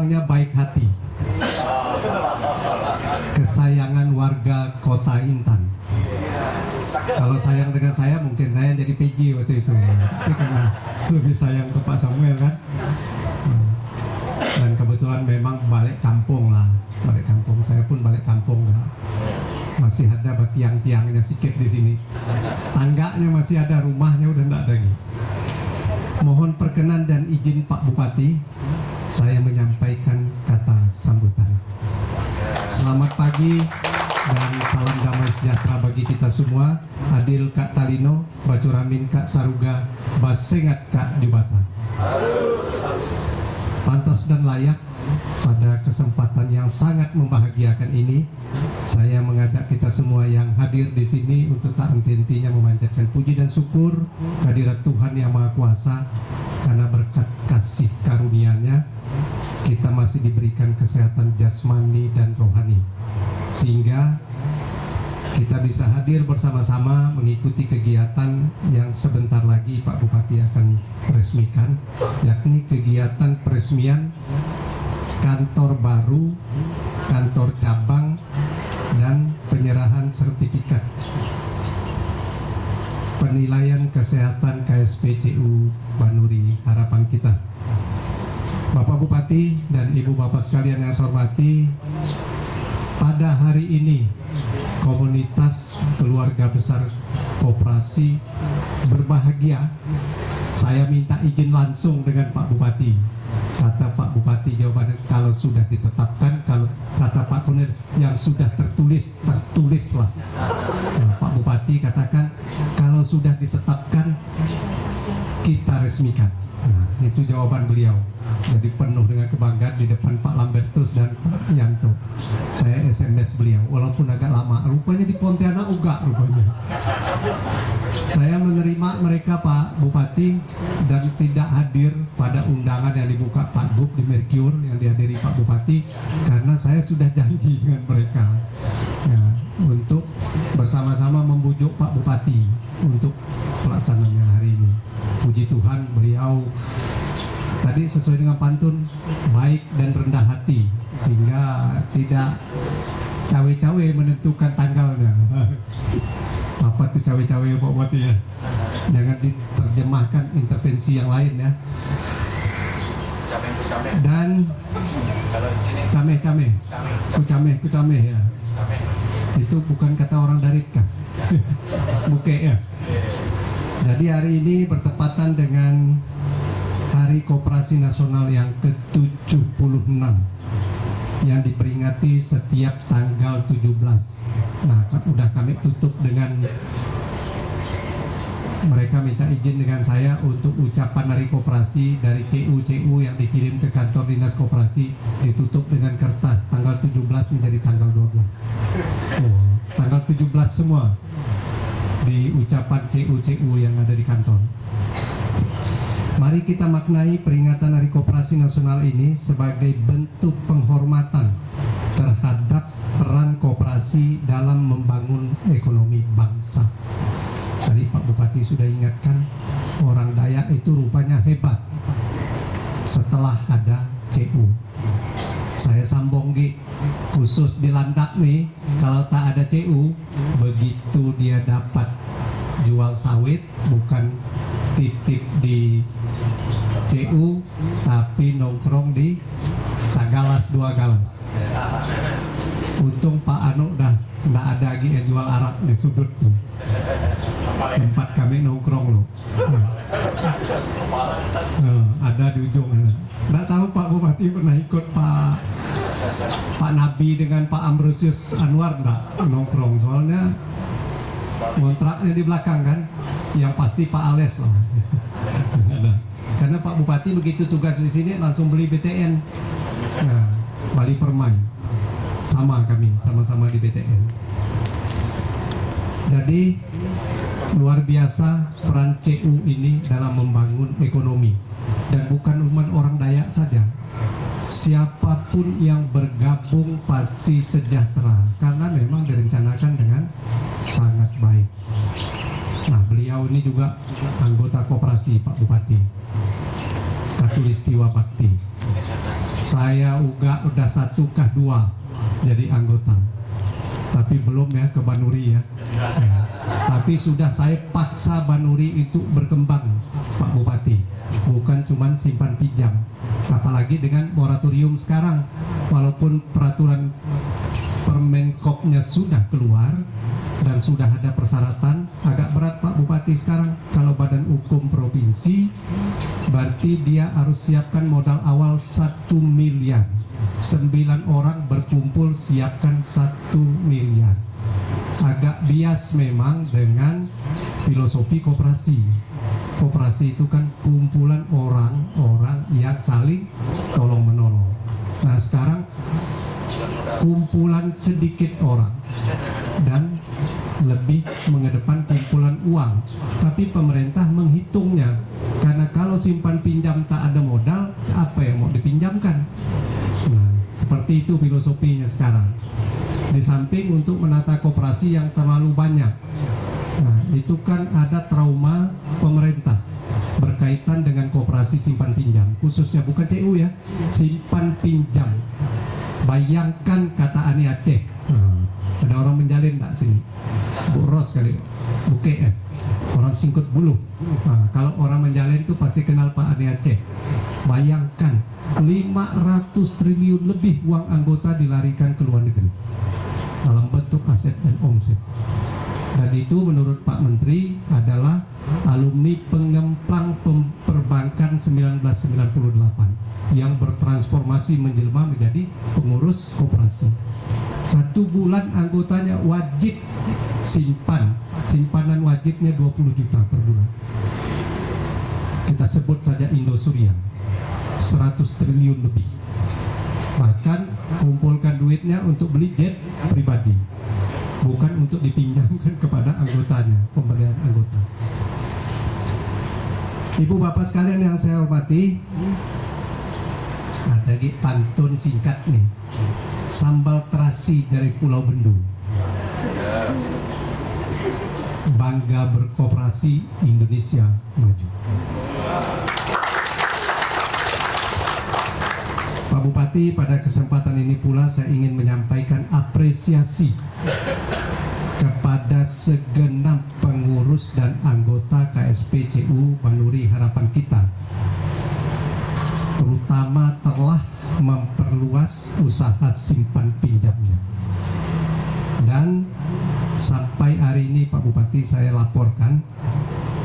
orangnya baik hati, kesayangan warga Kota Intan. Kalau sayang dengan saya, mungkin saya jadi PJ waktu itu, tapi karena lebih sayang ke Pak Samuel kan. Dan kebetulan memang balik kampung lah, balik kampung. Saya pun balik kampung lah. Masih ada tiang-tiangnya sedikit di sini, tangganya masih ada, rumahnya udah enggak ada lagi. Mohon perkenan dan izin Pak Bupati, saya menyampaikan kata sambutan. Selamat pagi dan salam damai sejahtera bagi kita semua. Adil Kak Talino, Bacuramin Kak Saruga, Basengat Kak Jubata. Pantas dan layak pada kesempatan yang sangat membahagiakan ini, saya mengajak kita semua yang hadir di sini untuk tak henti-hentinya memanjatkan puji dan syukur kehadirat Tuhan Yang Maha Kuasa, karena berkat kasih karunia-Nya kita masih diberikan kesehatan jasmani dan rohani, sehingga kita bisa hadir bersama-sama mengikuti kegiatan yang sebentar lagi Pak Bupati akan resmikan, yakni kegiatan peresmian kantor baru, kantor cabang, dan penyerahan sertifikat penilaian kesehatan KSPCU Banuri Harapan Kita. Bapak Bupati dan Ibu Bapak sekalian yang saya hormati, pada hari ini komunitas keluarga besar koperasi berbahagia. Saya minta izin langsung dengan Pak Bupati. Kata Pak Bupati jawabannya, kalau sudah ditetapkan, kalau kata Pak Kunir yang sudah tertulislah. Nah, Pak Bupati katakan kalau sudah ditetapkan kita resmikan. Nah, itu jawaban beliau. Jadi penuh dengan kebanggaan di depan Pak Lambertus dan Pak Yanto. Saya SMS beliau, walaupun agak lama. Rupanya di Pontianak juga rupanya. Saya menerima mereka Pak Bupati dan tidak hadir pada undangan yang dibuka Pak Gub di Mercure yang dihadiri Pak Bupati, karena saya sudah janji dengan mereka ya, untuk bersama-sama membujuk Pak Bupati untuk pelaksanaannya hari ini. Puji Tuhan, beliau tadi sesuai dengan pantun, baik dan rendah hati, sehingga tidak cawe-cawe menentukan tanggalnya. Apa tuh cawe-cawe Pak Bupati ya? Jangan diterjemahkan intervensi yang lain ya. Dan kucameh ya. Itu bukan kata orang Darit kan? Buke ya. Jadi hari ini bertepatan dengan Hari Koperasi Nasional yang ke-76 yang diperingati setiap tanggal 17. Nah, udah kami tutup dengan mereka minta izin dengan saya untuk ucapan Hari Koperasi dari CU yang dikirim ke kantor Dinas Koperasi, ditutup dengan kertas tanggal 17 menjadi tanggal 12. Oh, tanggal 17 semua di ucapan CU yang ada di kantor. Mari kita maknai peringatan Hari Koperasi Nasional ini sebagai bentuk penghormatan terhadap peran koperasi dalam membangun ekonomi bangsa. Tadi Pak Bupati sudah ingatkan, orang Dayak itu rupanya hebat setelah ada CU. Saya sambung khusus di Landak nih, kalau tak ada CU, begitu dia dapat jual sawit, bukan titip di CU tapi nongkrong di Sagalas 2 galas. Untung Pak Anu dah nggak ada lagi yang jual arak di sudut tuh, tempat kami nongkrong loh. Ada di ujung. Nggak tahu Pak Bupati pernah ikut Pak Nabi dengan Pak Ambrosius Anwar nggak nongkrong, soalnya kontraknya di belakang kan, yang pasti Pak Ales lah. Karena Pak Bupati begitu tugas di sini langsung beli BTN, nah, Bali Permai, sama kami sama-sama di BTN. Jadi luar biasa peran CU ini dalam membangun ekonomi, dan bukan cuma orang Dayak saja. Siapapun yang bergabung pasti sejahtera, karena memang direncanakan dengan sangat baik. Nah, beliau ini juga anggota koperasi Pak Bupati, Katulistiwa Bakti. Saya udah 1 kah 2 jadi anggota, tapi belum ya ke Banuri ya. Tapi sudah saya paksa Banuri itu berkembang, Pak Bupati, bukan cuma simpan pinjam. Apalagi dengan moratorium sekarang, walaupun peraturan Permenkopnya sudah keluar dan sudah ada persyaratan, agak berat Pak Bupati sekarang. Kalau badan hukum provinsi, berarti dia harus siapkan modal awal 1 miliar. 9 orang berkumpul siapkan 1 miliar. Agak bias memang dengan filosofi koperasi. Koperasi itu kan kumpulan orang-orang yang saling tolong menolong. Nah sekarang kumpulan sedikit orang dan lebih mengedepan kumpulan uang, tapi pemerintah menghitungnya, karena kalau simpan pinjam tak ada modal, apa yang mau dipinjamkan? Nah, seperti itu filosofinya sekarang. Di samping untuk menata koperasi yang terlalu banyak, nah itu kan ada trauma pemerintah berkaitan dengan koperasi simpan pinjam, khususnya bukan CU ya, simpan pinjam. Bayangkan kata Ani Aceh, ada orang menjalin tak sini, Bu Ros kali, Buke ya, orang Singkut Buluh. Nah, kalau orang menjalin itu pasti kenal Pak Ani Aceh. Bayangkan 500 triliun lebih uang anggota dilarikan ke luar negeri dalam bentuk aset dan omset. Dan itu menurut Pak Menteri adalah alumni pengemplang perbankan 1998 yang bertransformasi menjelma menjadi pengurus koperasi. 1 bulan anggotanya wajib simpanan wajibnya 20 juta per bulan. Kita sebut saja Indosuria, 100 triliun lebih. Bahkan kumpulkan duitnya untuk beli jet pribadi, bukan untuk dipinjamkan kepada anggotanya, pemberian anggota. Ibu bapak sekalian yang saya hormati, ada pantun singkat nih, sambal terasi dari Pulau Bendu. Bangga berkoperasi, Indonesia maju. Pak Bupati, pada kesempatan ini pula saya ingin menyampaikan apresiasi kepada segenap pengurus dan anggota KSPCU Banuri Harapan Kita, terutama telah memperluas usaha simpan pinjamnya. Dan sampai hari ini Pak Bupati, saya laporkan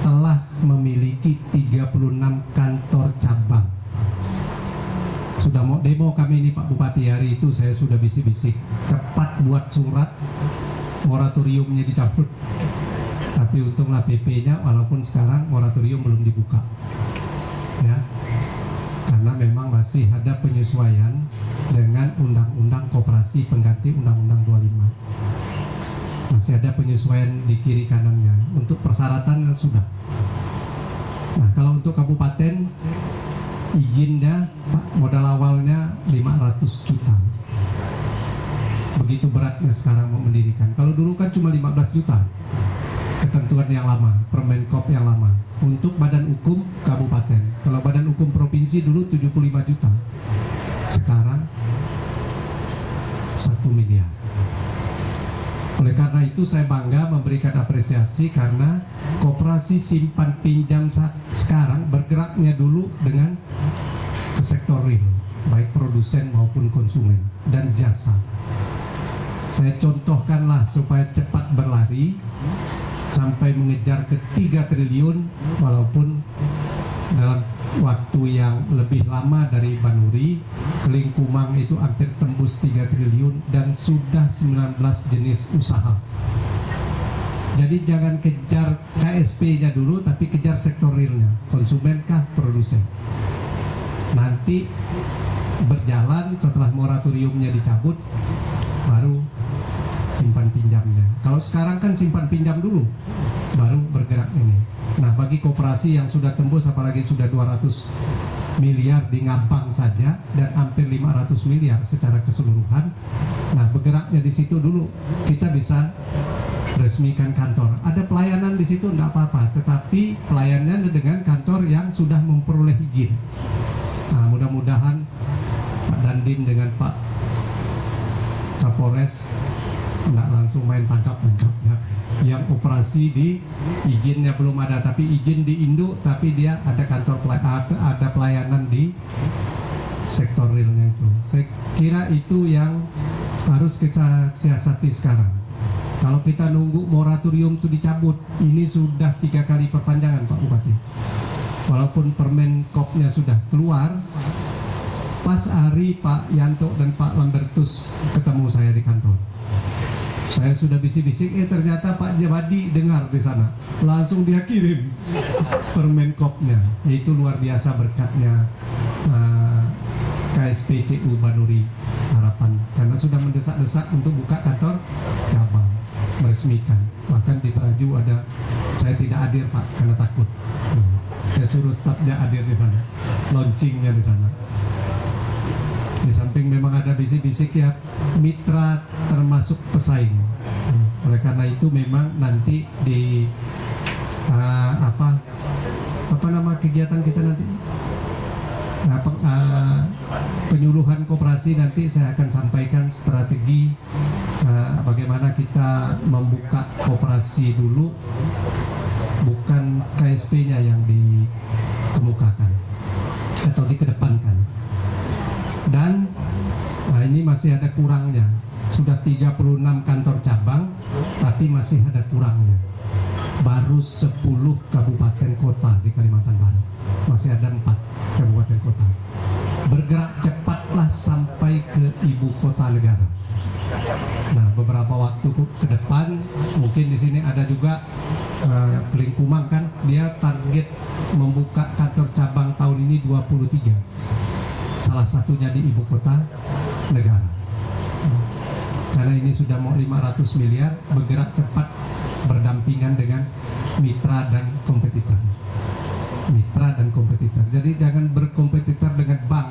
telah memiliki 36 kantor cabang. Sudah mau demo kami ini Pak Bupati, hari itu saya sudah bisik-bisik, cepat buat surat moratoriumnya dicabut. Tapi untunglah PP-nya, walaupun sekarang moratorium belum dibuka ya, karena memang masih ada penyesuaian dengan Undang-Undang Koperasi pengganti Undang-Undang 25. Masih ada penyesuaian di kiri kanannya. Untuk persyaratan sudah. Nah, kalau untuk kabupaten, izinnya modal awalnya 500 juta. Begitu beratnya sekarang mau mendirikan. Kalau dulu kan cuma 15 juta. Ketentuan yang lama, Permenkop yang lama. Untuk badan hukum kabupaten. Kalau badan hukum provinsi dulu 75 juta. Sekarang 1 miliar. Oleh karena itu saya bangga memberikan apresiasi, karena koperasi simpan pinjam sekarang bergeraknya dulu dengan ke sektor real, baik produsen maupun konsumen dan jasa. Saya contohkanlah supaya cepat berlari sampai mengejar ke 3 triliun, walaupun dalam waktu yang lebih lama dari Banuri. Kelingkumang itu hampir tembus 3 triliun dan sudah 19 jenis usaha. Jadi jangan kejar KSP-nya dulu, tapi kejar sektor realnya, konsumen kah, produsen. Nanti berjalan setelah moratoriumnya dicabut, baru simpan pinjamnya. Kalau sekarang kan simpan pinjam dulu, baru bergerak ini. Nah, bagi koperasi yang sudah tembus, apalagi sudah 200 miliar di Ngabang saja dan hampir 500 miliar secara keseluruhan. Nah, bergeraknya di situ dulu, kita bisa resmikan kantor. Ada pelayanan di situ enggak apa-apa, tetapi pelayanannya dengan kantor yang sudah memperoleh izin. Nah, mudah-mudahan Pak Dandim dengan Pak Kapolres nggak langsung main tangkap-tangkapnya. Yang operasi di izinnya belum ada, tapi izin di induk, tapi dia ada kantor ada pelayanan di sektor realnya itu. Saya kira itu yang harus kita siasati sekarang. Kalau kita nunggu moratorium itu dicabut, ini sudah 3 kali perpanjangan Pak Bupati. Walaupun Permen Kopnya sudah keluar, pas hari Pak Yanto dan Pak Lambertus ketemu saya di kantor. Saya sudah bisik-bisik, ternyata Pak Jawadi dengar di sana. Langsung dia kirim Permen Kopnya. Itu luar biasa berkatnya KSPCU Banuri Harapan, karena sudah mendesak-desak untuk buka kantor cabang, meresmikan. Bahkan di Traju ada, saya tidak hadir Pak karena takut. Saya suruh stafnya hadir di sana, launchingnya di sana. Di samping memang ada bisik-bisik ya, mitra termasuk pesaing. Oleh karena itu memang nanti di apa nama kegiatan kita nanti, penyuluhan koperasi, nanti saya akan sampaikan strategi bagaimana kita membuka koperasi dulu, bukan KSP-nya yang dikemukakan atau dikedepankan. Dan ini masih ada kurangnya. Sudah 36 kantor cabang, tapi masih ada kurangnya. Baru 10 kabupaten kota di Kalimantan Barat. Masih ada 4 kabupaten kota. Bergerak cepatlah sampai ke ibu kota negara. Nah, beberapa waktu ke depan, mungkin di sini ada juga Pelingkumang kan, dia target membuka kantor cabang tahun ini 23. Salah satunya di ibu kota negara. Karena ini sudah mau 500 miliar, bergerak cepat berdampingan dengan mitra dan kompetitor. Mitra dan kompetitor. Jadi jangan berkompetitor dengan bank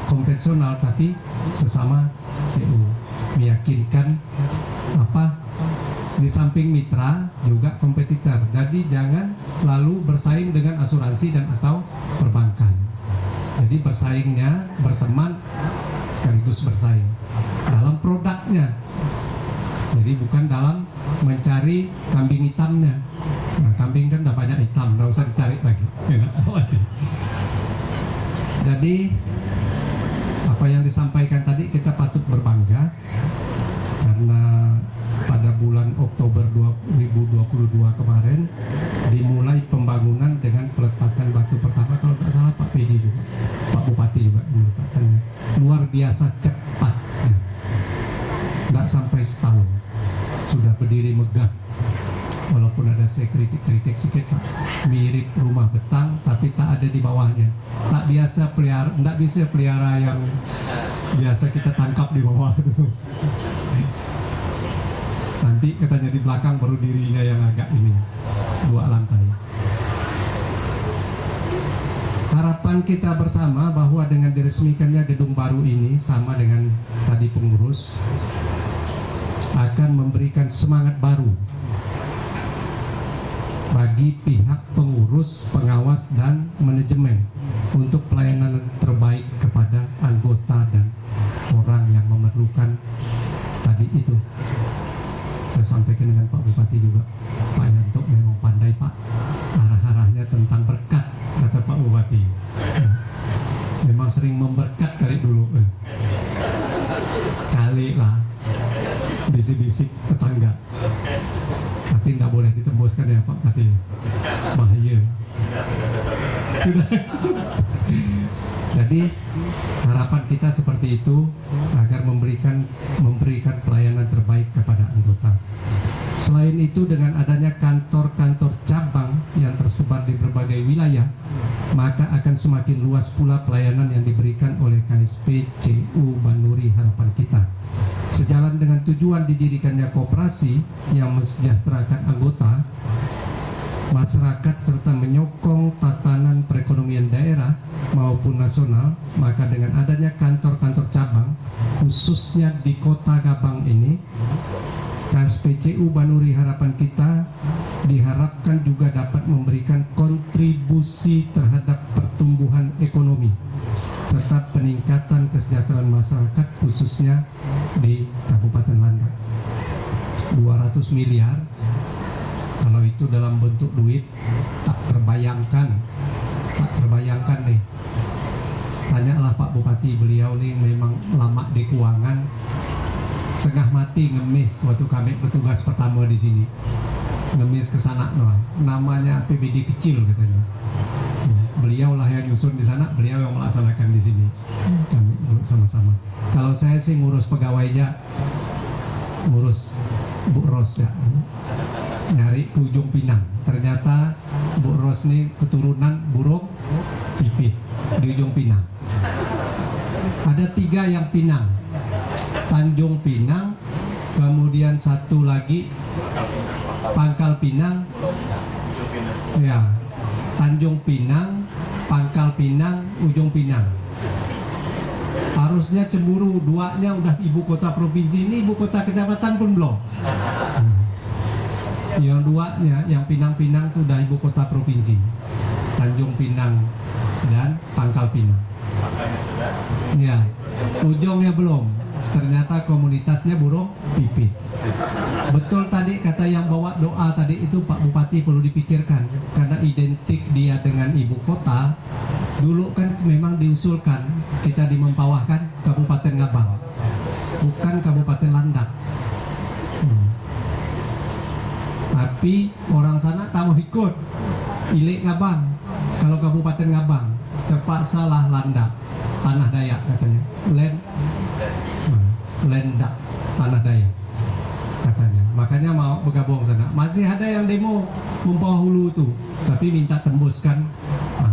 konvensional, tapi sesama CU. Meyakinkan di samping mitra juga kompetitor. Jadi jangan lalu bersaing dengan asuransi dan atau perbankan. Jadi bersaingnya berteman sekaligus bersaing dalam produknya. Jadi bukan dalam mencari kambing hitamnya. Nah, kambing kan udah banyak hitam, nggak usah dicari lagi. Jadi apa yang disampaikan tadi kita patut berbangga, karena pada bulan Oktober 2022 kemarin dimulai pembangunan dengan peletakan batu pertama, kalau tidak salah Pak PJ juga, Pak Bupati juga meletakkannya. Luar biasa cepatnya, nggak sampai setahun sudah berdiri megah. Walaupun ada saya kritik sedikit Pak, mirip rumah betang tapi tak ada di bawahnya. Tak biasa pelihara, nggak bisa pelihara yang biasa kita tangkap di bawah itu. Nanti katanya di belakang baru dirinya yang agak ini 2 lantai. Harapan kita bersama bahwa dengan diresmikannya gedung baru ini, sama dengan tadi pengurus, akan memberikan semangat baru bagi pihak pengurus, pengawas, dan manajemen untuk pelayanan terbaik kepada anggota dan orang yang memerlukan tadi itu. Saya sampaikan dengan Pak Bupati juga, Pak Yanto memang pandai Pak, arah-arahnya tentang berkat, kata Pak Bupati. Memang sering memberkat kali dulu, kali lah bisik-bisik tetangga, tapi tidak boleh ditembuskan ya Pak Bupati, bahaya. Sudah. Jadi harapan kita seperti itu, agar memberikan pelayanan terbaik kepada anggota. Selain itu, dengan adanya kantor-kantor cabang yang tersebar di berbagai wilayah, maka akan semakin luas pula pelayanan yang diberikan oleh KSPCU Banuri Harapan Kita. Sejalan dengan tujuan didirikannya koperasi yang mensejahterakan anggota, masyarakat, serta menyokong tatanan perekonomian daerah maupun nasional, maka dengan adanya kantor-kantor cabang khususnya di Kota Gabang ini, KSPCU Banuri Harapan Kita diharapkan juga dapat memberikan kontribusi terhadap pertumbuhan ekonomi serta peningkatan kesejahteraan masyarakat khususnya di Kabupaten Landak. 200 miliar, kalau itu dalam bentuk duit tak terbayangkan nih. Tanyalah Pak Bupati, beliau nih memang lama di keuangan, setengah mati ngemis waktu kami bertugas pertama di sini, ngemis ke sana doang. Namanya APBD kecil katanya. Beliau lah yang nyusun di sana, beliau yang melaksanakan di sini. Kami sama-sama. Kalau saya sih ngurus pegawainya, ngurus Bu Ros ya, nyari ke ujung Pinang. Ternyata Bu Ros nih keturunan burung pipit di ujung Pinang. Ada 3 yang Pinang, Tanjung Pinang, kemudian satu lagi Pangkal Pinang, ya, Tanjung Pinang, Pangkal Pinang, Ujung Pinang. Harusnya cemburu, 2-nya udah ibu kota provinsi, ini ibu kota kecamatan pun belum. Yang 2-nya, yang Pinang-Pinang itu udah ibu kota provinsi, Tanjung Pinang dan Pangkal Pinang. Ya, ujungnya belum. Ternyata komunitasnya burung pipit. Betul tadi kata yang bawa doa tadi itu Pak Bupati, perlu dipikirkan karena identik dia dengan ibu kota. Dulu kan memang diusulkan kita di Mempawah kan Kabupaten Ngabang, bukan Kabupaten Landak. Tapi orang sana tahu ikut Ilik Ngabang. Kalau Kabupaten Ngabang terpaksa lah Landak, tanah Dayak katanya, Lendak, tanah Dayak katanya. Makanya mau bergabung sana. Masih ada yang demo Mempawah Hulu tuh, tapi minta tembuskan.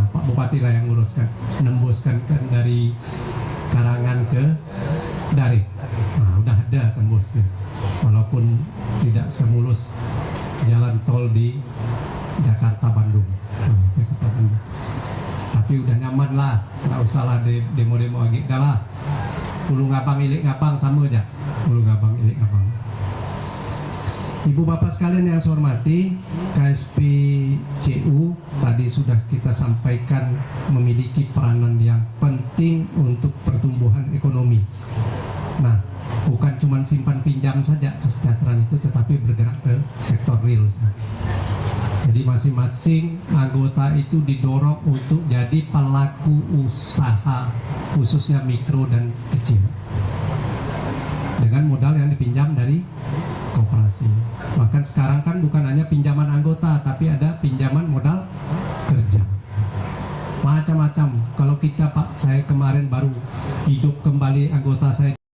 Pak Bupati lah yang nguruskan, nembuskan kan dari Karangan ke Darik. Udah ada tembusnya, walaupun tidak semulus jalan tol di Jakarta Bandung. Tapi udah nyaman lah, nggak usah lah demo-demo lagi. Udah lah, Ulu Ngabang Ilik Ngabang sama aja, Ulu Ngabang Ilik Ngabang. Ibu bapak sekalian yang saya hormati, KSPCU tadi sudah kita sampaikan memiliki peranan yang penting untuk pertumbuhan ekonomi. Nah, bukan cuma simpan pinjam saja kesejahteraan itu, tetapi bergerak ke sektor real. Jadi masing-masing anggota itu didorong untuk jadi pelaku usaha, khususnya mikro dan kecil, dengan modal yang dipinjam dari koperasi. Bahkan sekarang kan bukan hanya pinjaman anggota, tapi ada pinjaman modal kerja. Macam-macam. Kalau kita Pak, saya kemarin baru hidup kembali anggota saya